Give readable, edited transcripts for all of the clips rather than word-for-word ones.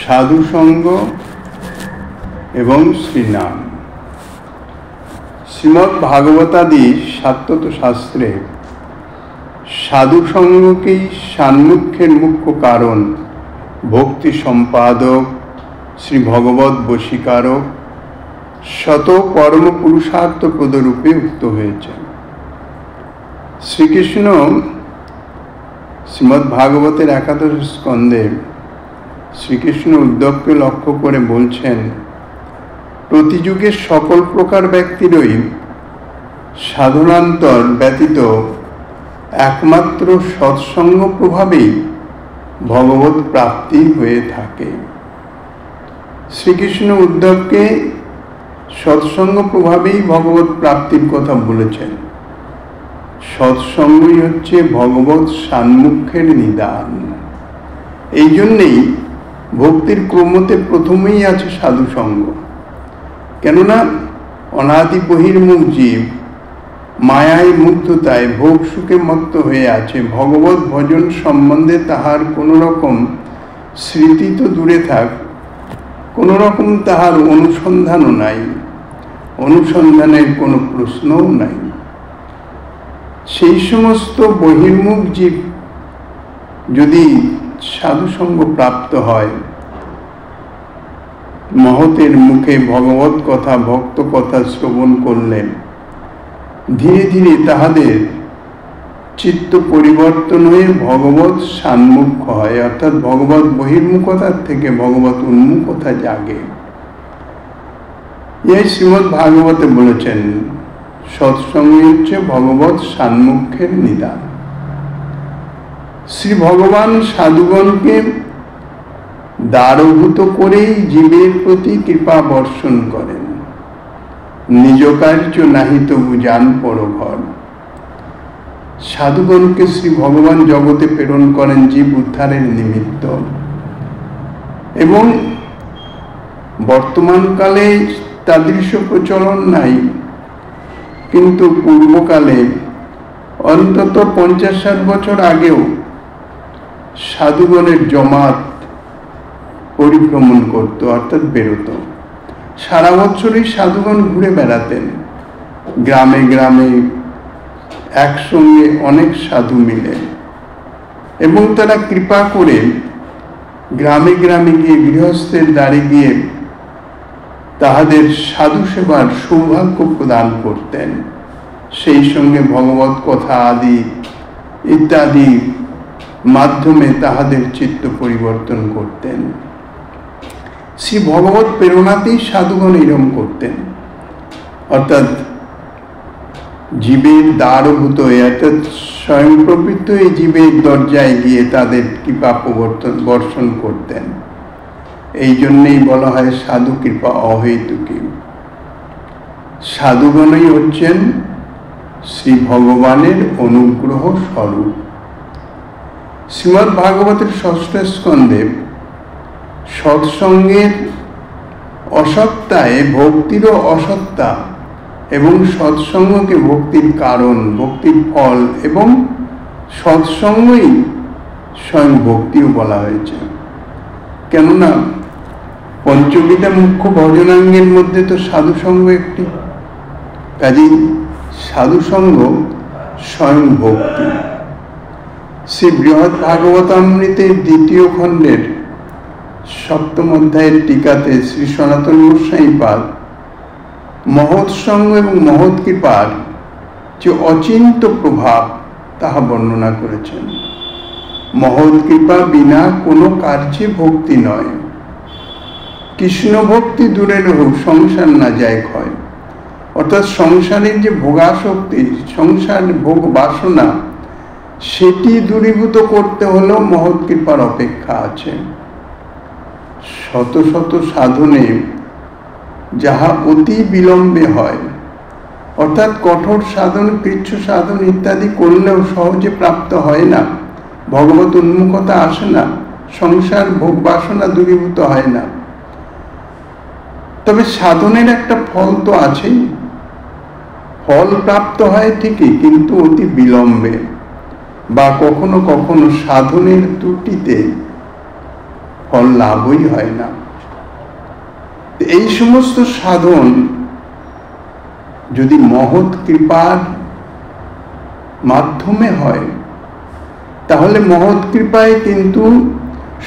সাধু সঙ্গ এবং শ্রীনাম। শ্রীমদ্ ভাগবতাদি সাত্তত শাস্ত্রে সাধু সঙ্গকেই সান্মুখ্যের মুখ্য কারণ, ভক্তি সম্পাদক, শ্রী ভগবত বশীকারক, শত পরম পুরুষার্থ পদরূপে উক্ত হয়েছে। শ্রীকৃষ্ণ শ্রীমদ্ ভাগবতের 11 স্কন্ধে শ্রীকৃষ্ণ উদ্ধবকে লক্ষ্য করে বলছেন, প্রতিযুগের সকল প্রকার ব্যক্তিরই সাধনান্তর ব্যতীত একমাত্র সৎসঙ্গ প্রভাবেই ভগবত প্রাপ্তি হয়ে থাকে। শ্রীকৃষ্ণ উদ্ধবকে সৎসঙ্গ প্রভাবেই ভগবত প্রাপ্তির কথা বলেছেন। সৎসঙ্গই হচ্ছে ভগবত সান্মুখ্যের নিদান। এই জন্যেই ভক্তির ক্রমতে প্রথমেই আছে সাধুসঙ্গ। কেননা অনাদি বহির্মুখ জীব মায়ায় মুগ্ধতায় ভোগ সুখে মত্ত হয়ে আছে। ভগবত ভজন সম্বন্ধে তাহার কোনো রকম স্মৃতি তো দূরে থাক, কোনো রকম তাহার অনুসন্ধানও নাই, অনুসন্ধানের কোনো প্রশ্নও নাই। সেই সমস্ত বহির্মুখ জীব যদি সাধুসঙ্গ প্রাপ্ত হয়, মহতের মুখে ভগবত কথা ভক্ত কথা শ্রবণ করলেন, ধীরে ধীরে তাহাদের চিত্ত পরিবর্তন হয়ে ভগবত সান্মুখ্য হয়, অর্থাৎ ভগবত বহির্মুখতার থেকে ভগবত উন্মুখতা জাগে। এই শ্রীমদ্ ভাগবতে বলেছেন, সৎসঙ্গ হচ্ছে ভগবত সান্মুখ্যের নিদান। শ্রী ভগবান সাধুগণকে দ্বারভূত করেই জীবের প্রতি কৃপা বর্ষণ করেন। নিজ কার্য নাহি তবু যান পরঘর। সাধুগণকে শ্রী ভগবান জগতে প্রেরণ করেন জীব উদ্ধারের নিমিত্ত। এবং বর্তমানকালে তাদৃশ প্রচলন নাই, কিন্তু পূর্বকালে অন্তত 50-60 বছর আগেও সাধুগণের জমাত পরিভ্রমণ করত, অর্থাৎ বেরোত। সারা বছরই সাধুগণ ঘুরে বেড়াতেন গ্রামে গ্রামে একসঙ্গে অনেক সাধু মিলে, এবং তারা কৃপা করে গ্রামে গ্রামে গিয়ে গৃহস্থের দ্বারে গিয়ে তাহাদের সাধু সেবার সৌভাগ্য প্রদান করতেন। সেই সঙ্গে ভগবত কথা আদি ইত্যাদি মাধ্যমে তাহাদের চিত্ত পরিবর্তন করতেন। শ্রী ভগবত প্রেরণাতেই সাধুগণ এরম করতেন, অর্থাৎ জীবের দ্বারভূত হয়ে, অর্থাৎ স্বয়ং প্রবৃত্ত এই জীবের দরজায় গিয়ে তাদের কৃপা বর্ষণ করতেন। এই জন্যেই বলা হয় সাধু কৃপা অহেতুকী। সাধুগণই হচ্ছেন শ্রী ভগবানের অনুগ্রহ স্বরূপ। শ্রীমদ্ ভাগবতের 6ষ্ঠ স্কন্ধে সৎসঙ্গের অসত্তায় ভক্তিরও অসত্তা, এবং সৎসঙ্গকে ভক্তির কারণ, ভক্তির ফল, এবং সৎসঙ্গই স্বয়ং ভক্তিও বলা হয়েছে। কেননা পঞ্চবিধা মুখ্য ভজনাঙ্গের মধ্যে তো সাধুসঙ্গ একটি। কাজেই সাধুসঙ্গ স্বয়ং ভক্তি। শ্রী বৃহৎ ভাগবতামৃতের 2য় খণ্ডের 7ম অধ্যায়ের টিকাতে শ্রী সনাতন গোস্বামী পাদ মহৎ সঙ্গ এবং মহৎ কৃপার যে অচিন্ত প্রভাব তাহা বর্ণনা করেছেন। মহৎ কৃপা বিনা কোনো কার্যে ভক্তি নয়। কৃষ্ণ ভক্তি দূরের হোক, সংসার না যায় ক্ষয়। অর্থাৎ সংসারের যে ভোগাসক্তি, সংসার ভোগ বাসনা, সেটি দূরীভূত করতে হলেও মহৎ কৃপার অপেক্ষা আছে। শত শত সাধনে যাহা অতি বিলম্বে হয়, অর্থাৎ কঠোর সাধন, কৃচ্ছ সাধন ইত্যাদি করলেও সহজে প্রাপ্ত হয় না, ভগবত উন্মুখতা আসে না, সংসার ভোগ বাসনা দূরীভূত হয় না। তবে সাধনের একটা ফল তো আছেই, ফল প্রাপ্ত হয় ঠিকই, কিন্তু অতি বিলম্বে, বা কখনো কখনো সাধনের ত্রুটিতে ফল লাভই হয় না। এই সমস্ত সাধন যদি মহৎ কৃপার মাধ্যমে হয়, তাহলে মহৎ কৃপায় কিন্তু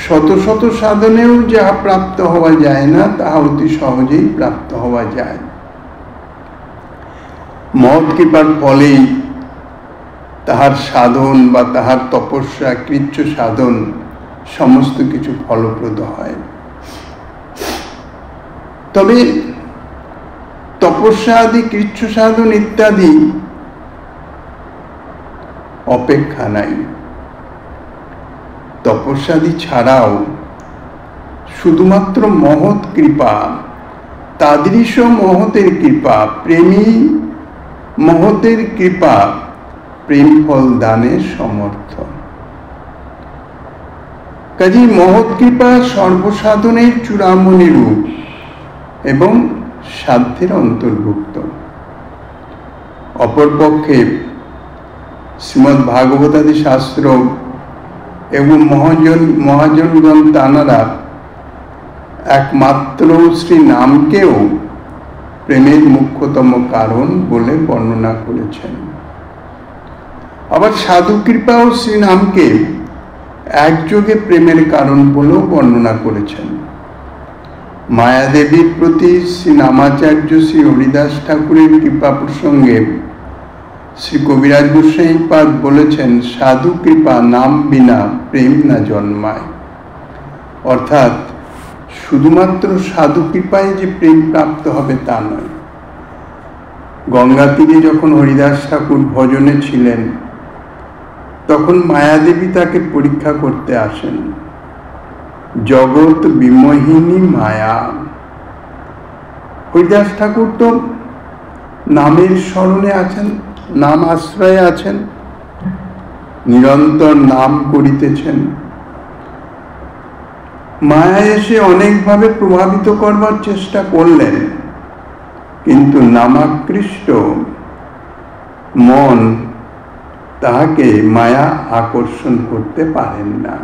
শত শত সাধনেও যাহা প্রাপ্ত হওয়া যায় না, তাহা অতি সহজেই প্রাপ্ত হওয়া যায়। মহৎ কৃপার ফলেই তাহার সাধন বা তাহার তপস্যা, কৃচ্ছ সাধন সমস্ত কিছু ফলপ্রদ হয়। তবে তপস্যা আদি, কৃচ্ছ সাধন ইত্যাদি অপেক্ষা নাই। তপস্যাদি ছাড়াও শুধুমাত্র মহৎ কৃপা, তাদৃশ মহতের কৃপা, প্রেমী মহতের কৃপা প্রেম ফল দানে সমর্থ। কাজেই মহৎ কৃপা সর্বসাধনের চূড়ামণি রূপ এবং সাধ্যের অন্তর্ভুক্ত। অপরপক্ষে শ্রীমদ্ ভাগবতাদি শাস্ত্র এবং মহাজনগণ তাঁরা একমাত্র শ্রী নামকেও প্রেমের মুখ্যতম কারণ বলে বর্ণনা করেছেন। আবার সাধু কৃপা ও শ্রী নামকে একযোগে প্রেমের কারণ বলেও বর্ণনা করেছেন। মায়াদেবীর প্রতি শ্রী নামাচার্য শ্রী হরিদাস ঠাকুরের কৃপা প্রসঙ্গে শ্রী কবিরাজ গোস্বামীপাদ বলেছেন, সাধু কৃপা নাম বিনা প্রেম না জন্মায়। অর্থাৎ শুধুমাত্র সাধু কৃপায় যে প্রেম প্রাপ্ত হবে তা নয়। গঙ্গা তীরে যখন হরিদাস ঠাকুর ভজনে ছিলেন, তখন মায়াদেবী তাকে পরীক্ষা করতে আসেন। জগৎ বিমোহিনী মায়া। হরিদাস ঠাকুর তো নামের স্মরণে আছেন, নাম আশ্রয়ে আছেন, নিরন্তর নাম করিতেছেন। মায়া এসে অনেকভাবে প্রভাবিত করবার চেষ্টা করলেন, কিন্তু নামাকৃষ্ট মন তাহাকে মায়া আকর্ষণ করতে পারেন না।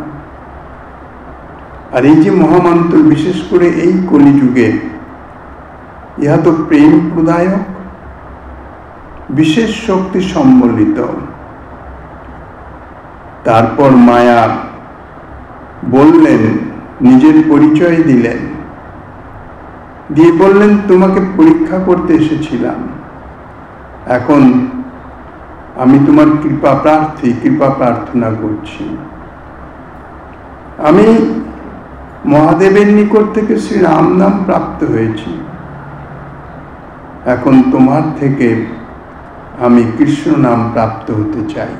আর এই যে মহামন্ত্র, বিশেষ করে এই কলিযুগে, ইহা তো প্রেম প্রদায়ক, বিশেষ শক্তি সম্বলিত। তারপর মায়া বললেন, নিজের পরিচয় দিলেন, দিয়ে বললেন, তোমাকে পরীক্ষা করতে এসেছিলাম, এখন আমি তোমার কৃপা প্রার্থী, কৃপা প্রার্থনা করছি। আমি মহাদেবের নিকট থেকে শ্রী রাম নাম প্রাপ্ত হয়েছি, এখন তোমার থেকে আমি কৃষ্ণ নাম প্রাপ্ত হতে চাই।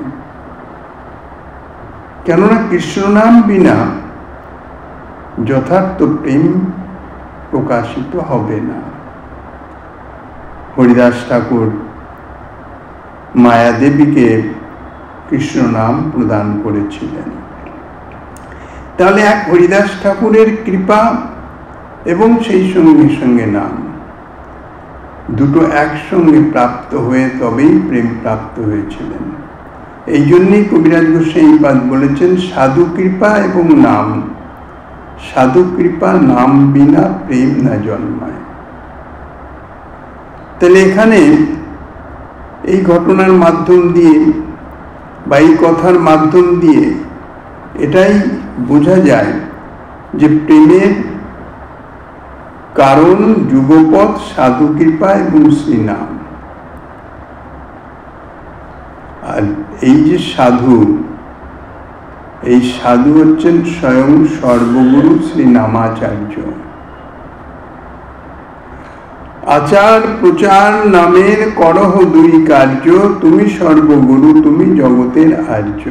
কেননা কৃষ্ণ নাম বিনা যথার্থ প্রেম প্রকাশিত হবে না। হরিদাস ঠাকুর মায়াদেবীকে কৃষ্ণ নাম প্রদান করেছিলেন। তাহলে এক হরিদাস ঠাকুরের কৃপা এবং সেই সঙ্গে সঙ্গে নাম, দুটো একসঙ্গে প্রাপ্ত হয়ে তবেই প্রেম প্রাপ্ত হয়েছিলেন। এই জন্যই কবিরাজ গোস্বামীপাদ বলেছেন, সাধু কৃপা এবং নাম, সাধু কৃপা নাম বিনা প্রেম না জন্মায়। তাহলে এখানে এই ঘটনার মাধ্যম দিয়ে বা এই কথার মাধ্যম দিয়ে এটাই বোঝা যায় যে প্রেমের কারণ যুগপৎ, সাধু কৃপা এবং শ্রীনাম। আর এই যে সাধু, এই সাধু হচ্ছেন স্বয়ং সর্বগুরু শ্রী নামাচার্য। আচার প্রচার নামের করহ দুই কার্য, তুমি সর্বগুরু, তুমি জগতের আর্য।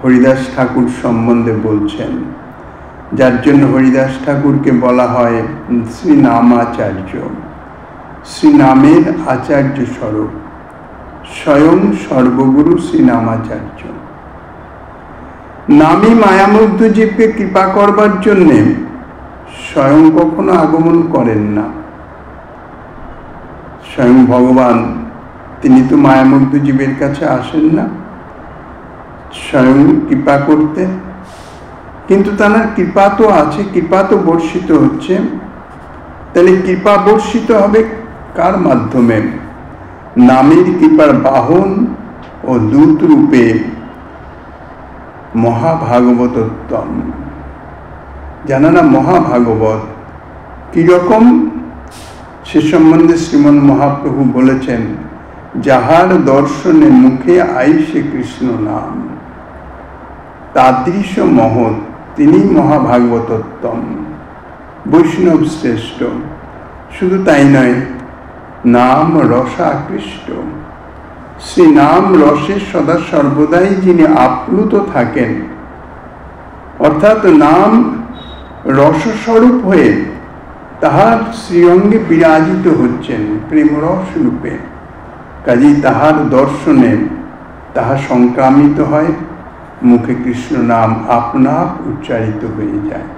হরিদাস ঠাকুর সম্বন্ধে বলছেন, যার জন্য হরিদাস ঠাকুরকে বলা হয় শ্রী নামাচার্য, শ্রী নামের আচার্য স্বরূপ, স্বয়ং সর্বগুরু শ্রী নামাচার্য। নামই মায়ামুগ্ধ জীবকে কৃপা করবার জন্যে স্বয়ং কখনো আগমন করেন না। স্বয়ং ভগবান, তিনি তো মায়ামুগ্ধ জীবের কাছে আসেন না স্বয়ং কৃপা করতে, কিন্তু তার কৃপা তো আছে, কৃপা তো বর্ষিত হচ্ছে। তাহলে কৃপা বর্ষিত হবে কার মাধ্যমে? নামের কৃপার বাহন ও দূত রূপে মহাভাগবতোত্তম। জানা না মহাভাগবত কিরকম, সে সম্বন্ধে শ্রীমন মহাপ্রভু বলেছেন, যাহার দর্শনে মুখে আইসে কৃষ্ণ নাম, তাদৃশ মহৎ, তিনি মহাভাগবতোত্তম, বৈষ্ণব শ্রেষ্ঠ। শুধু তাই নয়, নাম রসাকৃষ্ট, শ্রী নাম রসে সদা সর্বদাই যিনি আপ্লুত থাকেন, অর্থাৎ নাম রসস্বরূপ হয়ে তাহার শ্রীঅঙ্গে বিরাজিত হচ্ছেন প্রেমরস রূপে। কাজেই তাহার দর্শনে তাহা সংক্রামিত হয়, মুখে কৃষ্ণ নাম আপনা আপ উচ্চারিত হয়ে যায়।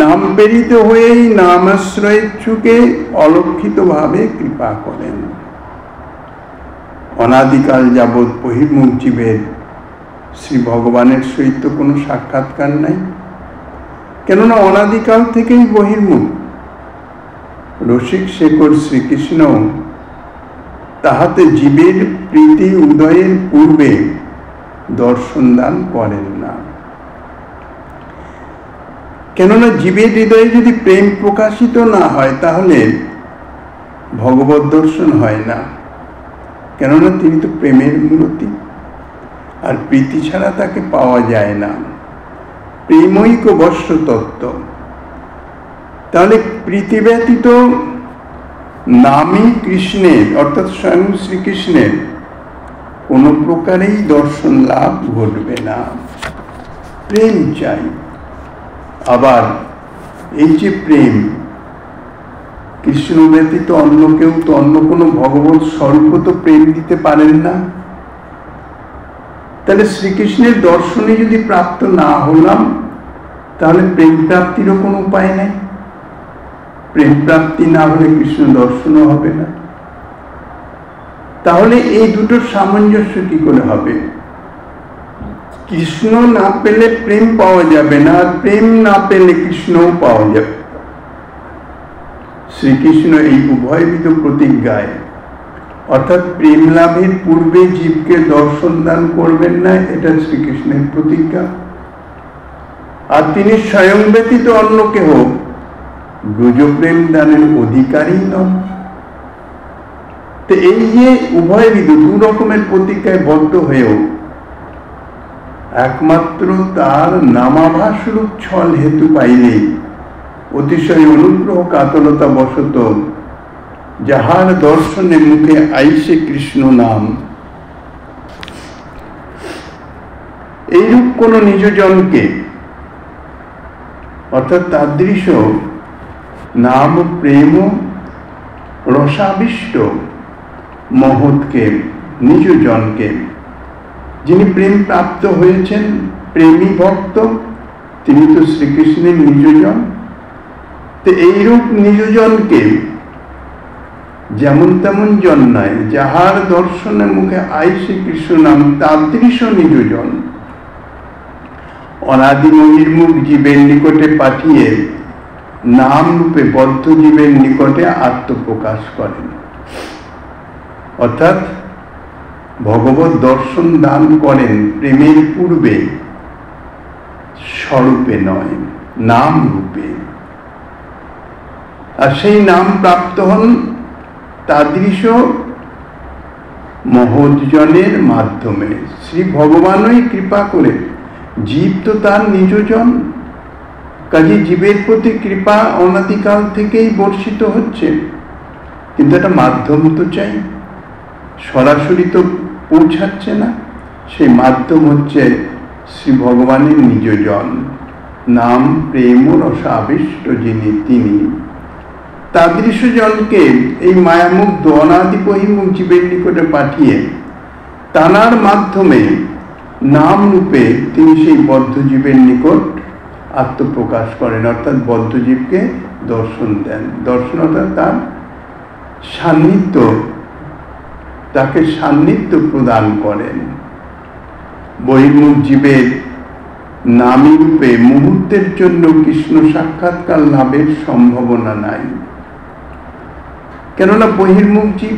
নাম প্রেরিত হয়েই নামাশ্রয়েচ্ছুকে অলক্ষিতভাবে কৃপা করেন। অনাদিকাল যাবৎ বহির্মুখ জীবের শ্রী ভগবানের সহিত কোনো সাক্ষাৎকার নাই, কেননা অনাদিকাল থেকেই বহির্মুখ। রসিক শেখর শ্রীকৃষ্ণ তাহাতে জীবের প্রীতি উদয়ের পূর্বে দর্শন দান করেন না। কেননা জীবের হৃদয়ে যদি প্রেম প্রকাশিত না হয় তাহলে ভগবত দর্শন হয় না, কেননা তিনি তো প্রেমের মূর্তি, আর প্রীতি ছাড়া তাকে পাওয়া যায় না। প্রেমৈক বর্ষ তত্ত্ব। তাহলে প্রীতি ব্যতীত নামই কৃষ্ণের, অর্থাৎ স্বয়ং শ্রীকৃষ্ণের কোনো প্রকারেই দর্শন লাভ ঘটবে না। প্রেম চাই। আবার এই যে প্রেম, কৃষ্ণ ব্যতীত অন্য কেউ তো, অন্য কোনো ভগবত স্বরূপ তো প্রেম দিতে পারেন না। তাহলে শ্রীকৃষ্ণের দর্শনে যদি প্রাপ্ত না হলাম, তাহলে প্রেম প্রাপ্তিরও কোনো উপায় নেই। প্রেম প্রাপ্তি না হলে কৃষ্ণ দর্শনও হবে না। তাহলে এই দুটোর সামঞ্জস্য কি করে হবে? কৃষ্ণ না পেলে প্রেম পাওয়া যাবে না, আর প্রেম না পেলে কৃষ্ণও পাওয়া যাবে। শ্রীকৃষ্ণ এই উভয়বিধ প্রতিজ্ঞায়, অর্থাৎ প্রেম লাভের পূর্বে জীবকে দর্শন দান করবেন না, এটা শ্রীকৃষ্ণের প্রতিজ্ঞা। আর তিনি স্বয়ং ব্যতীত অন্য কেহ ব্রজ প্রেম দানের অধিকারী নন। তো এই যে উভয়বিধ দু রকমের প্রতিজ্ঞায় বদ্ধ হয়েও একমাত্র তার নামাভাস রূপ ছল হেতু পাইলেই অতিশয় অনুগ্রহ কাতরতা বশত যাহার দর্শনে মুখে আইসে কৃষ্ণ নাম, এইরূপ কোন নিজজনকে, অর্থাৎ তাদৃশ নাম প্রেম রসাবিষ্ট মহৎকে, নিজজনকে, যিনি প্রেম প্রাপ্ত হয়েছেন, প্রেমী ভক্ত, তিনি তো শ্রীকৃষ্ণের নিজজন। তো এইরূপ নিজজনকে যেমন তেমন জন নয়, যাহার দর্শনে মুখে আইসে কৃষ্ণ নাম, তাদৃশ নিজজন অনাদি বহির্মুখ জীবের নিকটে পাঠিয়ে নাম রূপে বদ্ধ জীবের নিকটে আত্মপ্রকাশ করেন। অর্থাৎ ভগবত দর্শন দান করেন প্রেমের পূর্বে, স্বরূপে নয়, নাম রূপে। আর সেই নাম প্রাপ্ত হন তাদৃশ মহৎজনের মাধ্যমে। শ্রী ভগবানই কৃপা করে, জীব তো তার নিজজন, কাজে জীবের প্রতি কৃপা অনাদিকাল থেকেই বর্ষিত হচ্ছে, কিন্তু একটা মাধ্যম তো চাই, সরাসরি তো পৌঁছাচ্ছে না। সেই মাধ্যম হচ্ছে শ্রী ভগবানের নিজজন, নাম প্রেম রসাবিষ্ট যিনি, তিনি। তাদৃশ জনকে এই মায়ামুগ্ধ অনাদি বহির্মুখ জীবের নিকটে পাঠিয়ে তানার মাধ্যমে নাম রূপে তিনি সেই বদ্ধ জীবের নিকট আত্মপ্রকাশ করেন, অর্থাৎ বদ্ধ জীবকে দর্শন দেন। দর্শন অর্থাৎ তার সান্নিধ্য, তাকে সান্নিধ্য প্রদান করেন। বহির্মুখ জীবের নামী রূপে মুহূর্তের জন্য কৃষ্ণ সাক্ষাৎকার লাভের সম্ভাবনা নাই। কেননা বহির্মুখ জীব,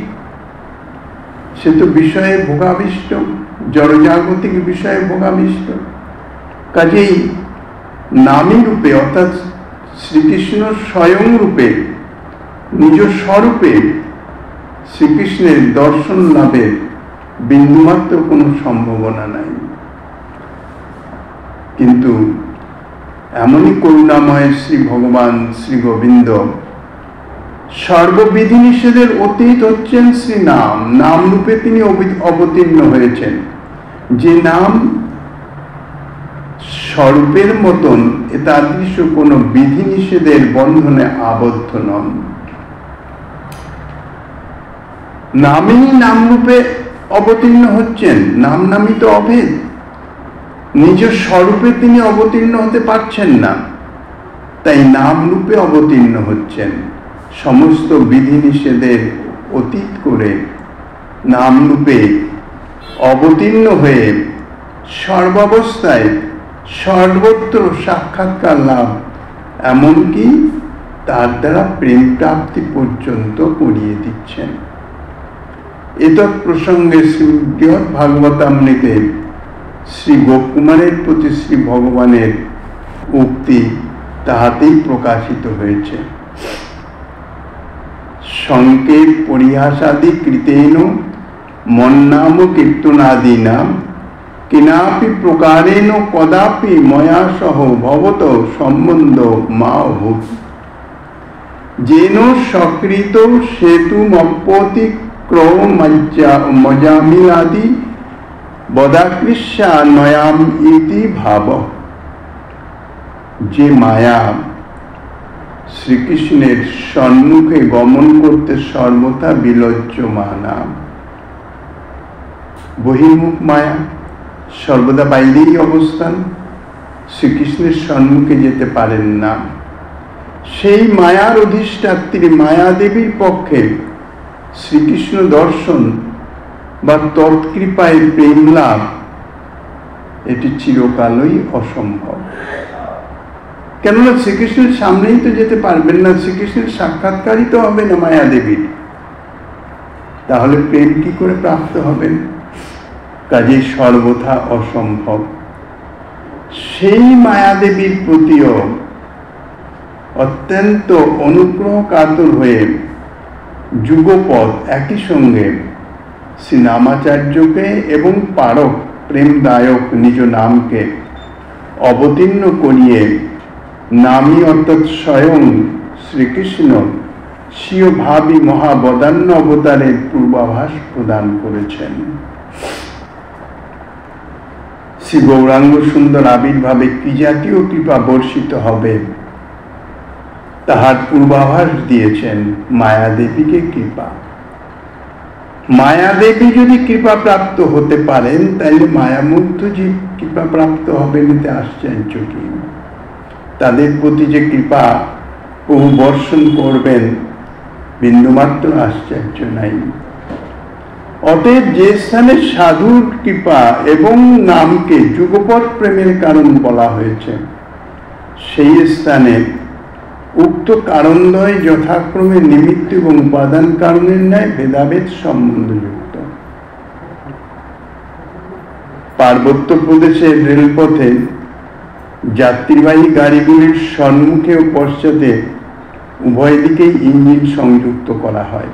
সে তো বিষয়ে ভোগাবিষ্ট, জড়জাগতিক বিষয়ে ভোগাবিষ্ট। কাজেই নামী রূপে অর্থাৎ শ্রীকৃষ্ণ স্বয়ং রূপে নিজ স্বরূপে শ্রীকৃষ্ণের দর্শন লাভের বিন্দুমাত্র কোনো সম্ভাবনা নাই। কিন্তু এমনই করুণাময় শ্রী ভগবান শ্রী গোবিন্দ সর্ববিধি নিষেধের অতীত হচ্ছেন শ্রী নাম। নাম রূপে তিনি অবতীর্ণ হয়েছেন। যে নাম স্বরূপের মতন এতাদৃশ কোন বিধি নিষেধের বন্ধনে আবদ্ধ নন। নামেই নাম রূপে অবতীর্ণ হচ্ছেন। নাম নামই তো অভেদ। নিজ স্বরূপে তিনি অবতীর্ণ হতে পারছেন না, তাই নাম রূপে অবতীর্ণ হচ্ছেন। সমস্ত বিধি নিষেধের অতীত করে নাম রূপে অবতীর্ণ হয়ে সর্বাবস্থায় সর্বত্র সাক্ষাৎকার লাভ, এমনকি তার দ্বারা প্রেম প্রাপ্তি পর্যন্ত করিয়ে দিচ্ছেন। এতৎ প্রসঙ্গে শ্রীমদ্ ভাগবতামৃতে শ্রী গোপকুমারের প্রতি শ্রী ভগবানের উক্তি তাহাতেই প্রকাশিত হয়েছে। সংকেত পরিহাসাদি কৃতেন মন্নাম কীর্তনাদিনা কিনাপি প্রকারেণ কদাপি ময়া সহ ভবত সম্বন্ধ মা ভূত যেন সকৃত সেতুমপ্যতিক্রমজামিলাদি বদাকৃষ্যা নয়াম ইতি ভাব। যে মায়া শ্রীকৃষ্ণের সম্মুখে গমন করতে সর্বথা বিলজ্জমানা, বহির্মুখ মায়া সর্বদা বাইরেই অবস্থান, শ্রীকৃষ্ণের সম্মুখে যেতে পারেন না। সেই মায়ার অধিষ্ঠাত্রী মায়াদেবীর পক্ষে শ্রীকৃষ্ণ দর্শন বা তৎকৃপায় প্রেম লাভ এটি চিরকালই অসম্ভব। কেননা শ্রীকৃষ্ণের সামনেই তো যেতে পারবেন না, শ্রীকৃষ্ণের সাক্ষাৎকারই তো হবে না মায়াদেবীর, তাহলে প্রেম কি করে প্রাপ্ত হবেন? কাজে সর্বথা অসম্ভব। সেই মায়াদেবীর প্রতিও অত্যন্ত অনুগ্রহ কাতর হয়ে যুগপৎ একই সঙ্গে শ্রী নামাচার্যকে এবং পারক প্রেমদায়ক নিজ নামকে অবতীর্ণ করিয়ে নামী অর্থাৎ স্বয়ং শ্রীকৃষ্ণ স্বীয় ভাবী মহাবদান্য অবতারের পূর্বাভাস প্রদান করেছেন। শ্রী গৌরাঙ্গ সুন্দর আবির্ভাবে কি জাতীয় কৃপা বর্ষিত হবে তাহার পূর্বাভাস দিয়েছেন মায়াদেবীকে কৃপা। মায়াদেবী যদি কৃপা প্রাপ্ত হতে পারেন, তাহলে মায়ামুগ্ধ জীব কৃপা প্রাপ্ত হবেন, এতে আশ্চর্য কি? তাদের প্রতি যে কৃপা প্রভু বর্ষণ করবেন, বিন্দুমাত্র আশ্চর্য নাই। অতএব যে স্থানে সাধুর কৃপা এবং নামকে যুগপৎ প্রেমের কারণ বলা হয়েছে, সেই স্থানে উক্ত কারণদ্বয় যথাক্রমে নিমিত্ত এবং উপাদান কারণের ন্যায় ভেদাভেদ সম্বন্ধযুক্ত। পার্বত্য প্রদেশের রেলপথে যাত্রীবাহী গাড়িগুলির সম্মুখে ও পশ্চাতে উভয় দিকেই ইঞ্জিন সংযুক্ত করা হয়,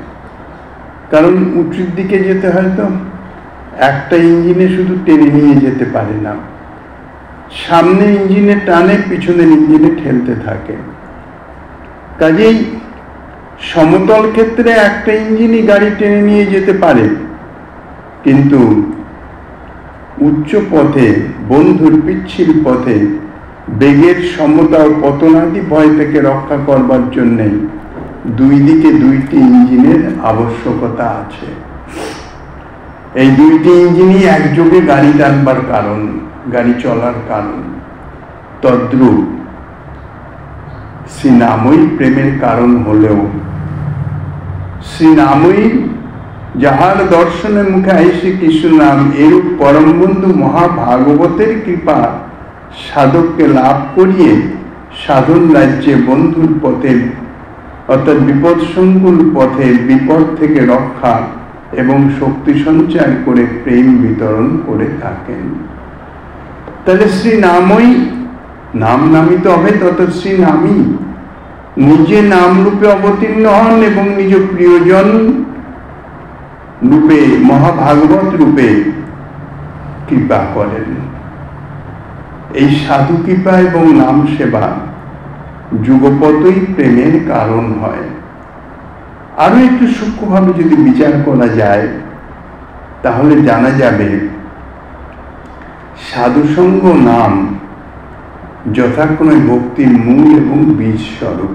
কারণ উঁচুর দিকে যেতে হয় তো একটা ইঞ্জিনে শুধু টেনে নিয়ে যেতে পারে না, সামনে ইঞ্জিনে টানে, পিছনের ইঞ্জিনে ঠেলতে থাকে। কাজেই সমতল ক্ষেত্রে একটা ইঞ্জিনই গাড়ি টেনে নিয়ে যেতে পারে, কিন্তু উচ্চ পথে বন্ধুর পিচ্ছিল পথে বেগের সমতা ও পতনাদি ভয় থেকে রক্ষা করবার জন্যে দুই দিকে দুইটি ইঞ্জিনের আবশ্যকতা আছে। এই দুইটি ইঞ্জিনই একযোগে গাড়ি টানবার কারণ, গাড়ি চলার কারণ। তদ্রূপ শ্রীনামই প্রেমের কারণ হলেও শ্রীনামই যাহার দর্শনের মুখে আইসে কৃষ্ণ নাম, এরূপ পরম বন্ধু মহাভাগবতের কৃপা সাধককে লাভ করিয়ে সাধন রাজ্যে বন্ধুর পথে অর্থাৎ বিপদসংকুল পথে বিপদ থেকে রক্ষা এবং শক্তি সঞ্চার করে প্রেম বিতরণ করে থাকেন। তাহলে শ্রী নামই নাম নামিত হবে, তত শ্রী নামই নিজে নাম রূপে অবতীর্ণ হন এবং নিজ প্রিয়জন রূপে মহাভাগবত রূপে কৃপা করেন। এই সাধু কৃপা এবং নাম সেবা যুগপতই প্রেমের কারণ হয়। আরো একটু সূক্ষ্মভাবে যদি বিচার করা যায় তাহলে জানা যাবে সাধুসঙ্গ নাম যথাক্রমে ভক্তির মূল এবং বীজ স্বরূপ।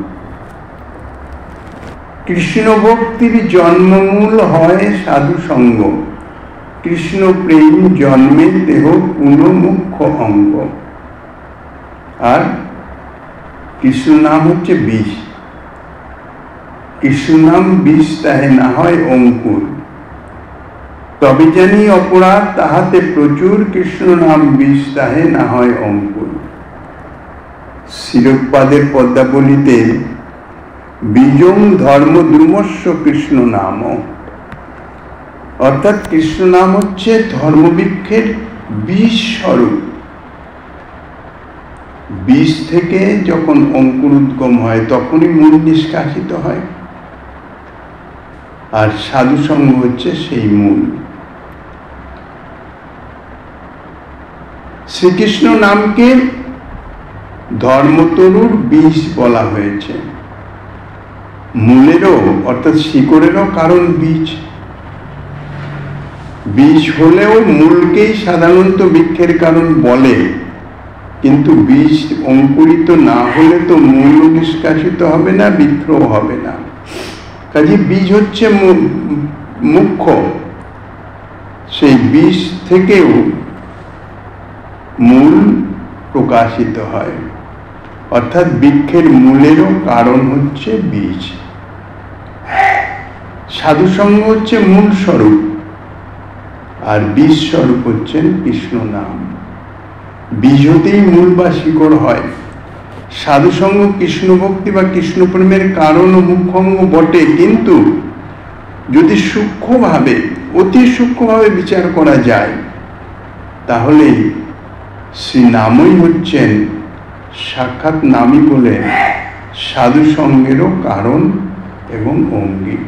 কৃষ্ণ ভক্তির জন্মমূল হয় সাধুসঙ্গ, কৃষ্ণ প্রেম জন্মের দেহ পুনঃ মুখ্য অঙ্গ। আর কৃষ্ণ নাম হচ্ছে বীজ। কৃষ্ণ নাম বীজ তাহে না হয় অঙ্কুর, তবে জানি অপরাধ তাহাতে প্রচুর, কৃষ্ণ নাম বীজ তাহে না হয় অঙ্কুর। শিরোপাদের পদ্মাবলিতে বীজং ধর্ম দ্রুমস্য কৃষ্ণ নাম, অর্থাৎ কৃষ্ণ নাম হচ্ছে ধর্মবৃক্ষের বীজ স্বরূপ। বীজ থেকে যখন অঙ্কুর উদ্গম হয় তখনই মূল নিষ্কাশিত হয়, আর সাধুসঙ্গ হচ্ছে সেই মূল। শ্রীকৃষ্ণ নামকে ধর্মতরুর বীজ বলা হয়েছে। মূলেরও অর্থাৎ শিকড়েরও কারণ বীজ। বীজ হলেও মূলকেই সাধারণত বৃক্ষের কারণ বলে, কিন্তু বীজ অঙ্কুরিত না হলে তো মূল নিষ্কাশিত হবে না, বৃক্ষও হবে না। কাজে বীজ হচ্ছে মুখ্য। সেই বীজ থেকেও মূল প্রকাশিত হয়, অর্থাৎ বৃক্ষের মূলেরও কারণ হচ্ছে বীজ। সাধুসঙ্গ হচ্ছে মূল স্বরূপ, আর বীজ স্বরূপ হচ্ছেন কৃষ্ণ নাম। বীজ হতেই মূল বা শিকড় হয়। সাধুসঙ্গ কৃষ্ণ ভক্তি বা কৃষ্ণ প্রেমের কারণ ও মুখ্য অঙ্গ বটে, কিন্তু যদি সূক্ষ্মভাবে অতি সূক্ষ্মভাবে বিচার করা যায় তাহলে শ্রী নামই হচ্ছেন সাক্ষাৎ নামই বলে সাধুসঙ্গেরও কারণ এবং অঙ্গী।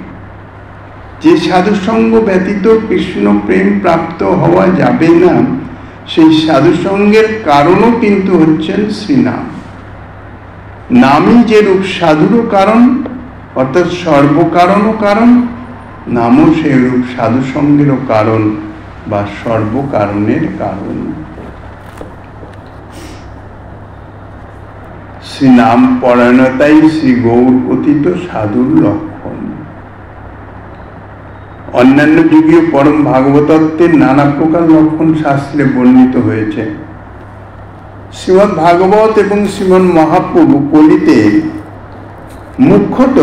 যে সাধুসঙ্গ ব্যতীত কৃষ্ণ প্রেম প্রাপ্ত হওয়া যাবে না, সেই সাধুসঙ্গের কারণও কিন্তু হচ্ছেন শ্রীনাম। নামই যে রূপ সাধুরও কারণ, অর্থাৎ সর্বকারণও কারণ, নামও সেই রূপ সাধুসঙ্গেরও কারণ বা সর্বকারণের কারণ। শ্রীনাম পরায়ণতাই শ্রী গৌর কথিত সাধুর লক্ষণ। অন্যান্য যুগীয় পরম ভাগবতত্বের নানা প্রকার লক্ষণ শাস্ত্রে বর্ণিত হয়েছে। শ্রীমদ্ ভাগবত এবং শ্রীমদ্ মহাপ্রভু কলিতে মুখ্যত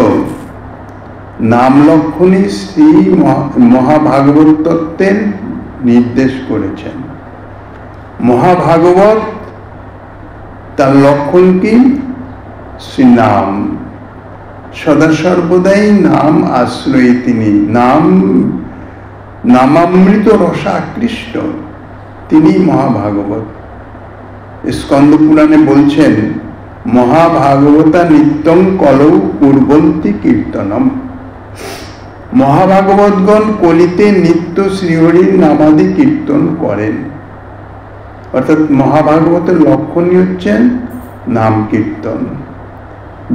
নাম লক্ষণে শ্রী মহাভাগবত তত্ত্বের নির্দেশ করেছেন। মহাভাগবত তার লক্ষণ কি? শ্রীনাম। সদা সর্বদাই নাম আশ্রয়ে তিনি, নামামৃত রসা আকৃষ্ট, তিনি মহাভাগবত। স্কন্দ পুরাণে বলছেন, মহাভাগবতা নিত্যং কলৌ কুর্বন্তি কীর্তনম। মহাভাগবতগণ কলিতে নিত্য শ্রীহরির নামাদি কীর্তন করেন। অর্থাৎ মহাভাগবতের লক্ষণই হচ্ছেন নাম কীর্তন।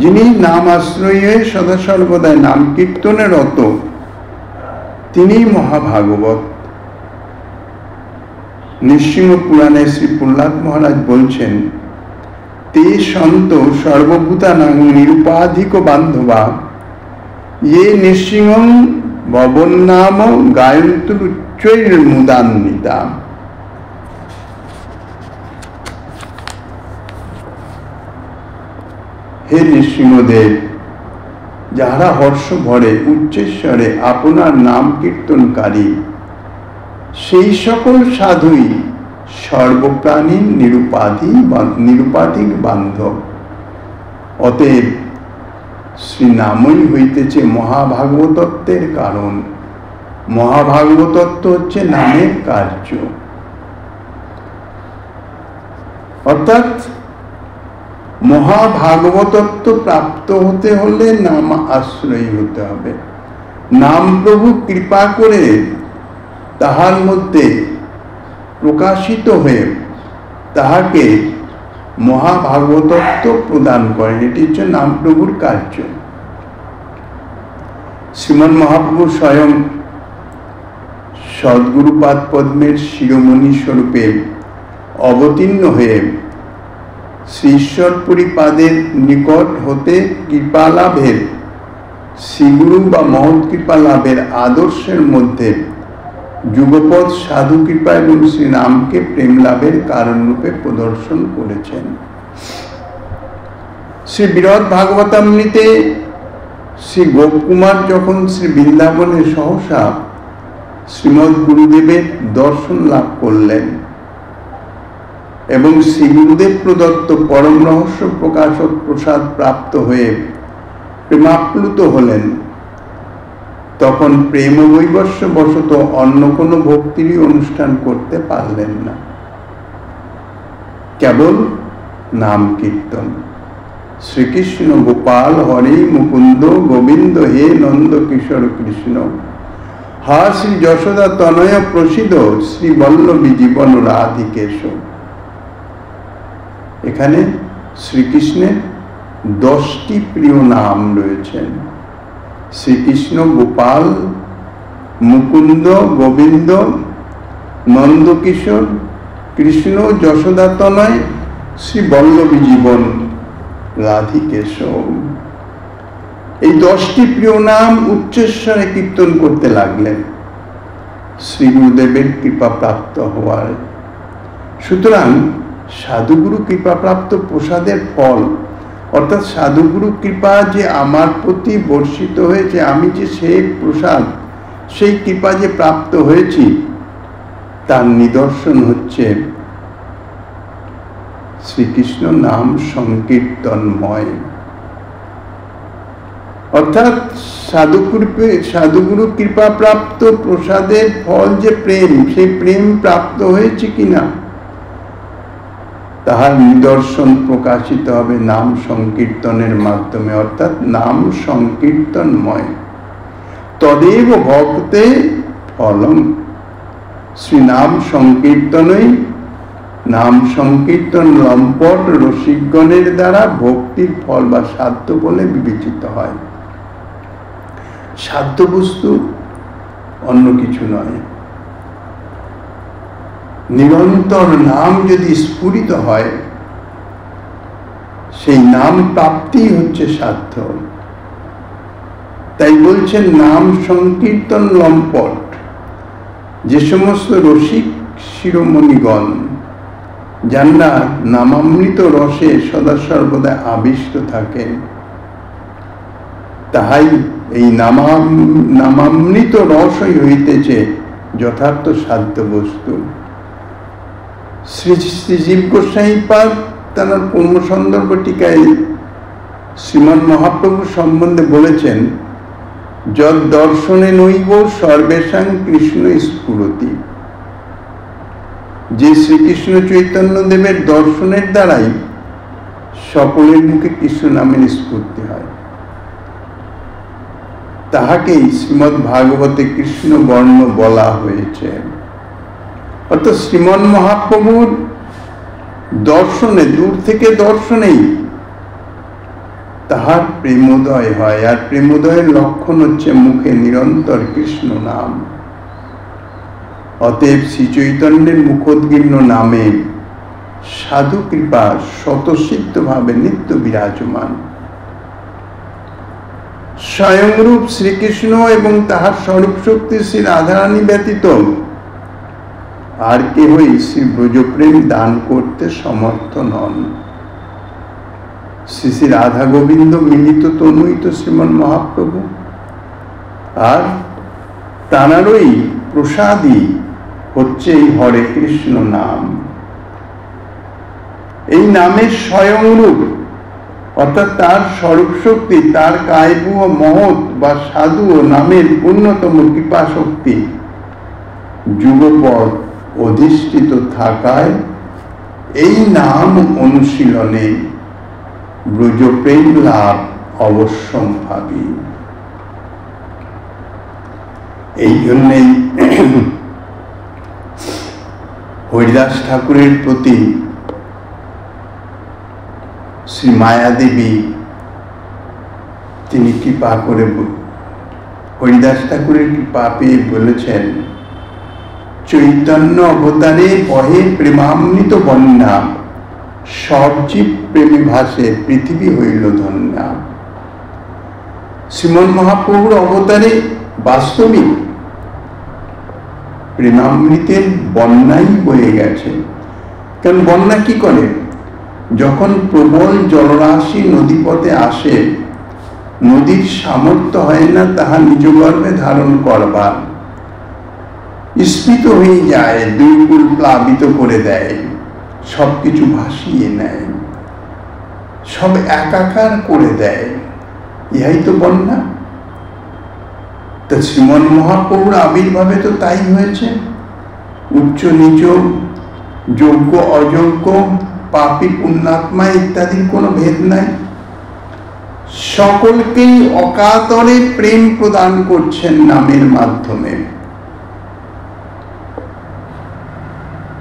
যিনি নাম আশ্রয়ে সদা সর্বদাই নাম কীর্তনে রত, তিনি মহাভাগবত। নৃসিংহ পুরাণে শ্রী প্রহ্লাদ মহারাজ বলছেন, তে সন্ত সর্বভূতানাং নিরুপাধিক বান্ধবা ये नृसिंহং ভবন্নাম গায়ন্তুচ্চৈর্মুদান্বিতা। হে নৃসিংহদেব, যাহারা হর্ষ ভরে উচ্চেশ্বরে আপনার নাম কীর্তনকারী, সেই সকল সাধুই সর্বপ্রাণীর নিরুপাধিক বান্ধব। অতএব শ্রীনামই হইতেছে মহাভাগবতত্বের কারণ। মহাভাগবতত্ব হচ্ছে নামের কার্য। অর্থাৎ মহাভাগবতত্ব প্রাপ্ত হতে হলে নাম আশ্রয়ী হতে হবে। নাম প্রভু কৃপা করে তাহার মধ্যে প্রকাশিত হয়ে তাহাকে মহাভাগবতত্ব প্রদান করেন। এটি হচ্ছে নাম প্রভুর কার্য। শ্রীমন মহাপ্রভু স্বয়ং সদ্গুরুপাদ পদ্মের শিরোমণি স্বরূপে অবতীর্ণ হয়ে শ্রী ঈশ্বরপুরী পাদের নিকট হতে কৃপা লাভের, শ্রীগুরু বা মহৎ কৃপা লাভের আদর্শের মধ্যে যুগপৎ সাধু কৃপা এবং শ্রীনামকে প্রেম লাভের কারণ রূপে প্রদর্শন করেছেন। শ্রী বিরদ ভাগবতামৃতে শ্রী গোপকুমার যখন শ্রী বৃন্দাবনে সহসা শ্রীমৎ গুরুদেবের দর্শন লাভ করলেন এবং শ্রী গুরুদেব প্রদত্ত পরম রহস্য প্রকাশক প্রসাদ প্রাপ্ত হয়ে প্রেমাপ্লুত হলেন, তখন প্রেম বৈবর্ষ বশত অন্য কোনো ভক্তিরই অনুষ্ঠান করতে পারলেন না। কেবল নাম কীর্তন। শ্রীকৃষ্ণ গোপাল হরি মুকুন্দ গোবিন্দ হে নন্দ কিশোর কৃষ্ণ, হা শ্রী যশোদা তনয় প্রসিদ্ধ শ্রী বল্লভী জীবন রাধিকেশ। এখানে শ্রীকৃষ্ণের 10টি প্রিয় নাম রয়েছেন। শ্রীকৃষ্ণ গোপাল, মুকুন্দ, গোবিন্দ, নন্দকিশোর, কৃষ্ণ, যশোদা তনয়, শ্রী বল্লভী জীবন রাধিকেশ। এই 10টি প্রিয় নাম উচ্চস্বরে কীর্তন করতে লাগলেন শ্রী গুরুদেবের কৃপা প্রাপ্ত হওয়ার। সুতরাং সাধুগুরু কৃপাপ্রাপ্ত প্রসাদের ফল, অর্থাৎ সাধুগুরু কৃপা যে আমার প্রতি বর্ষিত হয়েছে, আমি যে সেই প্রসাদ, সেই কৃপা যে প্রাপ্ত হয়েছি, তার নিদর্শন হচ্ছে শ্রীকৃষ্ণ নাম সংকীর্তনময়। অর্থাৎ সাধুগুরু কৃপা প্রাপ্ত প্রসাদের ফল যে প্রেম, সেই প্রেম প্রাপ্ত হয়েছে কিনা তাহার নিদর্শন প্রকাশিত হবে নাম সংকীর্তনের মাধ্যমে। অর্থাৎ নাম সংকীর্তনময়। তদেব ভক্তে ফলম। শ্রী নাম সংকীর্তনই, নাম সংকীর্তন লম্পট রসিকগণের দ্বারা ভক্তির ফল বা সাধ্য বলে বিবেচিত হয়। সাধ্য বস্তু অন্য কিছু নয়। নিরন্তর নাম যদি স্ফুরিত হয়, সেই নাম প্রাপ্তি হচ্ছে সাধ্য। তাই বলছেন নাম সংকীর্তন লম্পট। যে সমস্ত রসিক শিরোমণিগণ যারা নামামৃত রসে সদা সর্বদা আবিষ্ট থাকেন, তাহাই এই নামামৃত রসই হইতেছে যথার্থ সাধ্য বস্তু। শ্রী শ্রী জীব গোস্বামীপাদ তাঁর কর্ম সন্দর্ভ টিকায় শ্রীমন মহাপ্রভু সম্বন্ধে বলেছেন, যদ দর্শনে নৈব সর্বেষাং কৃষ্ণ স্ফুরতি। যে শ্রীকৃষ্ণ চৈতন্য দেবের দর্শনের দ্বারাই সকলের মুখে কৃষ্ণ নামের স্ফূর্তি হয়, তাহাকেই শ্রীমদ্ ভাগবতে কৃষ্ণ বর্ণ বলা হয়েছে। অর্থাৎ শ্রীমন মহাপ্রভুর দর্শনে, দূর থেকে দর্শনেই তাহার প্রেমোদয় হয়। আর প্রেমোদয়ের লক্ষণ হচ্ছে মুখে নিরন্তর কৃষ্ণ নাম। অতএব শ্রী চৈতন্যের মুখোদ্গীর্ণ নামে সাধু কৃপা স্বতঃসিদ্ধভাবে নিত্য বিরাজমান। স্বয়ংরূপ শ্রীকৃষ্ণ এবং তাহার স্বরূপ শক্তি শ্রী রাধারানী ব্যতীত আর কেহই শ্রী ব্রজপ্রেম দান করতে সমর্থ নন। শ্রী শ্রী রাধা গোবিন্দ মিলিত তনুই তো শ্রীমন মহাপ্রভু, আর তাঁরই প্রসাদই হচ্ছে এই হরে কৃষ্ণ নাম। এই নামের স্বয়ং রূপ, অর্থাৎ তার স্বরূপ শক্তি, তার কায়বু ও মহৎ বা সাধু ও নামের পূর্ণতম কৃপা শক্তি যুগপৎ অধিষ্ঠিত থাকায় এই নাম অনুশীলনে ব্রজপ্রেম লাভ অবশ্যম্ভাবী। এই জন্যেই হরিদাস ঠাকুরের প্রতি শ্রী মায়াদেবী তিনি কৃপা করে, হরিদাস ঠাকুরের কৃপা পেয়ে বলেছেন, চৈতন্য অবতারে বহে প্রেমামৃত বন্যা, সব জীব প্রেমে ভাসে পৃথিবী হইল ধন্যা। শ্রীমন মহাপ্রভুর অবতারে বাস্তবিক প্রেমামৃতের বন্যাই বয়ে গেছে। কারণ বন্যা কি করে? যখন প্রবল জলরাশি নদীপথে আসে, নদীর সামর্থ্য হয় না তাহা নিজ গর্ভে ধারণ করবার, স্ফীত হয়ে যায়, দুই কূল প্লাবিত করে দেয়, সবকিছু ভাসিয়ে নেয়, সব একাকার করে দেয়, ইহাই তো বন্যা। তা শ্রীমন মহাপ্রভুর আবির্ভাবে তো তাই হয়েছে। উচ্চ নিচ, যোগ্য অযোগ্য, পাপী পুণ্যাত্মা ইত্যাদির কোনো ভেদ নাই, সকলকেই অকাতরে প্রেম প্রদান করছেন নামের মাধ্যমে।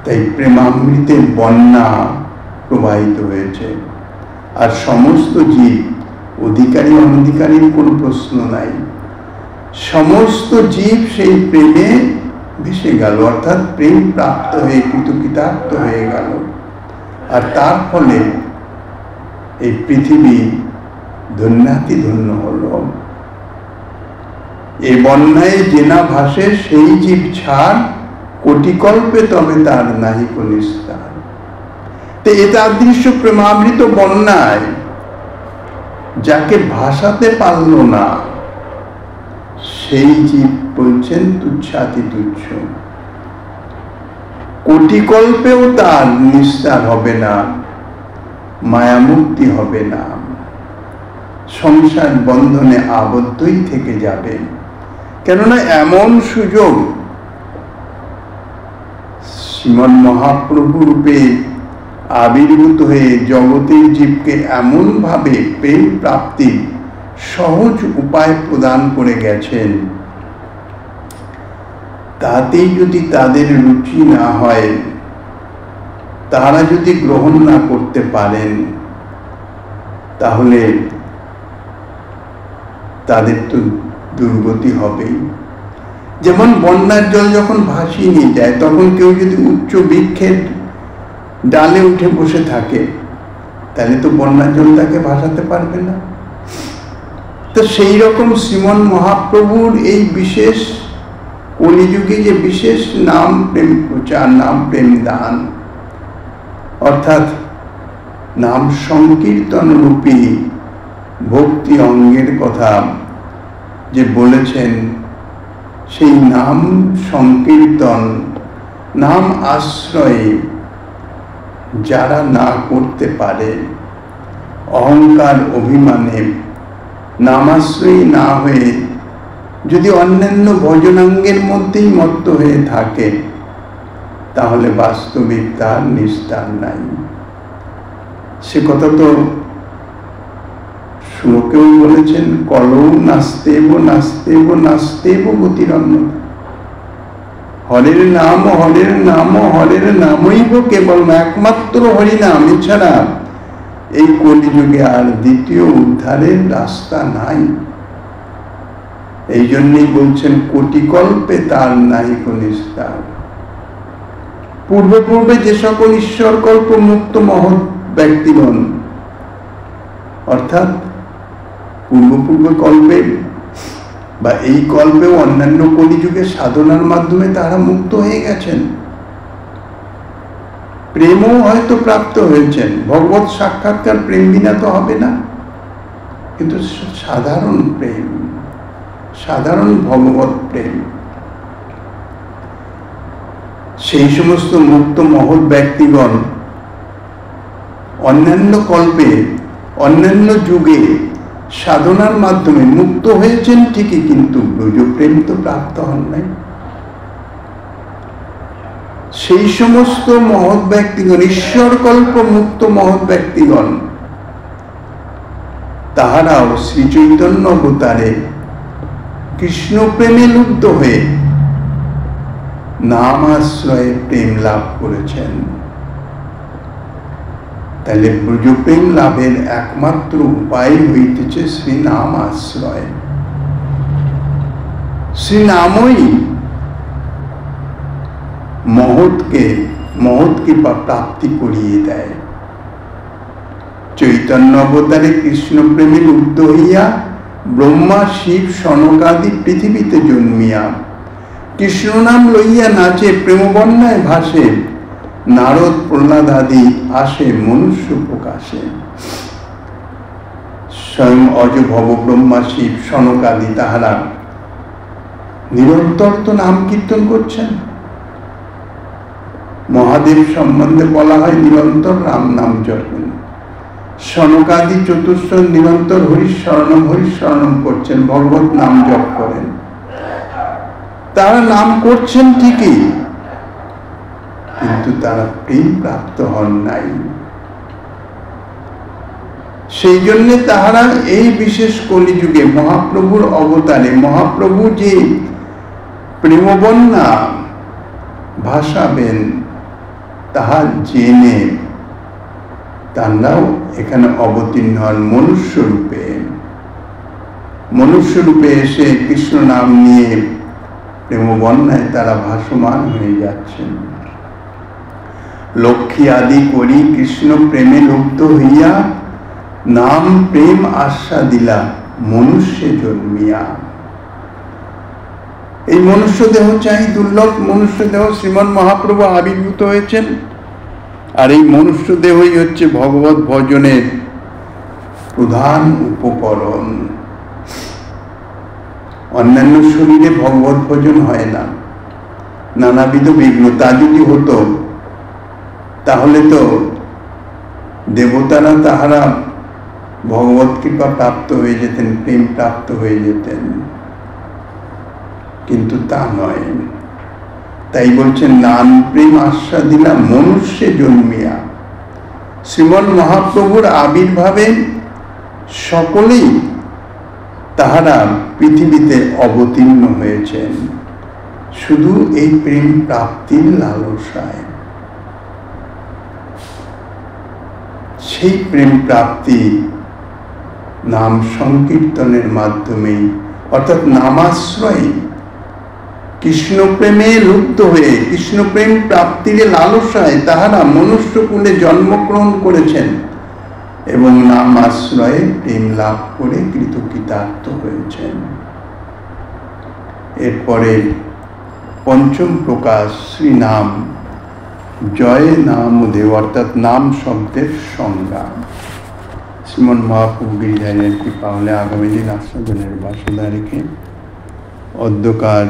তাই প্রেমামৃতের বন্যা প্রবাহিত হয়েছে। আর সমস্ত জীব, অধিকারী অনধিকারীর কোনো প্রশ্ন নাই, সমস্ত জীব সেই প্রেমে ভেসে গেল, অর্থাৎ প্রেম প্রাপ্ত হয়ে কৃতকৃতার্থ হয়ে গেল। আর তার ফলে এই পৃথিবী ধন্যাতি ধন্য হল। এই বন্যায় যে না ভাসে সেই জীব ছাড়, কোটিকল্পে তবে তার নাহিক নিস্তার। তো এটা অদৃশ্য প্রেমামৃত বন্যায় যাকে ভাসাতে পারল না, সেই জীব বলছেন তুচ্ছাতি তুচ্ছ, কোটিকল্পেও তার নিস্তার হবে না, মায়ামুক্তি হবে না, সংসার বন্ধনে আবদ্ধই থেকে যাবে। কেননা এমন সুযোগ শ্রীমন মহাপ্রভু রূপে আবির্ভূত হয়ে জগতের জীবকে এমন ভাবে প্রেম প্রাপ্তির সহজ উপায় প্রদান করে গেছেন, তাতেই যদি তাদের রুচি না হয়, তারা যদি গ্রহণ না করতে পারেন, তাহলে তাদের তো দুর্গতি হবেই। যেমন বন্যার জল যখন ভাসিয়ে নিয়ে যায়, তখন কেউ যদি উচ্চ বৃক্ষের ডালে উঠে বসে থাকে, তাহলে তো বন্যার জল তাকে ভাসাতে পারবে না। তো সেই রকম শ্রীমন মহাপ্রভুর এই বিশেষ কলিযুগে যে বিশেষ নাম প্রেম প্রচার, নাম প্রেম দান, অর্থাৎ নাম সংকীর্তন রূপী ভক্তি অঙ্গের কথা যে বলেছেন, সেই নাম সংকীর্তন, নাম আশ্রয়ে যারা না করতে পারে, অহংকার অভিমানে নামাশ্রয়ী না হয়ে যদি অন্যান্য ভজনাঙ্গের মধ্যেই মত্ত হয়ে থাকে, তাহলে বাস্তবিক তার নিস্তার নাই। সে কথা তো শ্লোকেও বলেছেন, কলৌ নাস্তেব নাস্তেব নাস্তেব গতিরন্ন। হরের নাম হরের নাম হরের নামইব কেবল, একমাত্র হরিনাম, এছাড়া এই কলিযুগে আর দ্বিতীয় উদ্ধারের রাস্তা নাই। এই জন্যই বলছেন, কোটিকল্পে তার নাহিক নিস্তার। পূর্বে যে সকল ঈশ্বরকল্প মুক্ত মহৎ ব্যক্তিগণ, অর্থাৎ পূর্ব কল্পে বা এই কল্পেও অন্যান্য কলিযুগের সাধনার মাধ্যমে তারা মুক্ত হয়ে গেছেন, প্রেমও হয়তো প্রাপ্ত হয়েছেন। ভগবত সাক্ষাৎকার প্রেম বিনা তো হবে না, কিন্তু সাধারণ প্রেম, সাধারণ ভগবত প্রেম, সেই সমস্ত মুক্ত মহৎ ব্যক্তিগণ অন্যান্য কল্পে, অন্যান্য যুগে সাধনার মাধ্যমে মুক্ত হয়েছেন ঠিকই, কিন্তু ব্রজপ্রেম তো প্রাপ্ত হন নাই। সেই সমস্ত মহৎ ব্যক্তিগণ, ঈশ্বরকল্প মুক্ত মহৎ ব্যক্তিগণ, তাহারাও শ্রী চৈতন্য অবতারে কৃষ্ণ প্রেমে লুব্ধ হয়ে নাম আশ্রয়ে প্রেম লাভ করেছেন। তাহলে ব্রজপ্রেম লাভের একমাত্র উপায় হইতেছে শ্রী নাম আশ্রয়। শ্রী নামই মহৎ কৃপা প্রাপ্তি করিয়ে দেয়। চৈতন্য অবতারে কৃষ্ণ প্রেমে লুব্ধ হইয়া ব্রহ্মা শিব সনকাদি পৃথিবীতে জন্মিয়া কৃষ্ণ নাম লইয়া নাচে, প্রেমবন্যায় ভাসে, নারদ প্রহ্লাদ আদি আসে মনুষ্য প্রকাশে। স্বয়ং অজ ভব ব্রহ্মা শিব সনকাদি তাহারা নিরন্তর তো নাম কীর্তন করছেন। মহাদেব সম্বন্ধে বলা হয় নিরন্তর রাম নাম জপেন। সনকাদি চতুর্থ নিরন্তর হরিশরণম করছেন, ভগবত নাম জপ করেন। তারা নাম করছেন ঠিকই, কিন্তু তারা প্রেম প্রাপ্ত হন নাই। সেই জন্য তাহারা এই বিশেষ কলিযুগে মহাপ্রভুর অবতারে, মহাপ্রভু যে প্রেমবন্যা ভাসাবেন তাহা জেনে তারাও এখানে অবতীর্ণ হন মনুষ্য রূপে এসে কৃষ্ণ নাম নিয়ে প্রেমবন্যায় তারা ভাসমান হয়ে যাচ্ছেন। লক্ষ্মী আদি করি কৃষ্ণ প্রেমে লুব্ধ হইয়া নাম প্রেম আশা দিলা মনুষ্যে জন্মিয়া। এই মনুষ্য দেহ চাই দুর্লভ মনুষ্য দেহ শ্রীমন মহাপ্রভু আবির্ভূত হয়েছেন, আর এই মনুষ্য দেহই হচ্ছে ভগবত ভজনের প্রধান উপকরণ। অন্যান্য শরীরে ভগবত ভজন হয় না, নানাবিধ বিঘ্ন। তা যদি হতো তাহলে তো দেবতারা তাহারা ভগবত কৃপা প্রাপ্ত হয়ে যেতেন, প্রেম প্রাপ্ত হয়ে যেতেন, কিন্তু তা নয়। তাই বলছেন নাম প্রেম আশা দিলা মনুষ্যে জন্মিয়া। শ্রীমন মহাপ্রভুর আবির্ভাবে সকলেই তাহারা পৃথিবীতে অবতীর্ণ হয়েছেন শুধু এই প্রেম প্রাপ্তির লালসায়। সেই প্রেম প্রাপ্তি নাম সংকীর্তনের মাধ্যমেই, অর্থাৎ নামাশ্রয়ে কৃষ্ণ প্রেমে লুপ্ত হয়ে কৃষ্ণ প্রেম প্রাপ্তির লালসায় তাহারা মনুষ্যকুলে জন্মগ্রহণ করেছেন এবং নাম আশ্রয়ে প্রেম লাভ করে কৃতকৃতার্থ হয়েছেন। এরপরে পঞ্চম প্রকাশ শ্রীনাম, জয় নাম দেব, অর্থাৎ নাম শব্দের সংজ্ঞা। শ্রীমন মহাপ্রভু গিরিধারীর কৃপা হলে আগামী দিন আশ্রমের বাসুদা রেখে অধ্যকার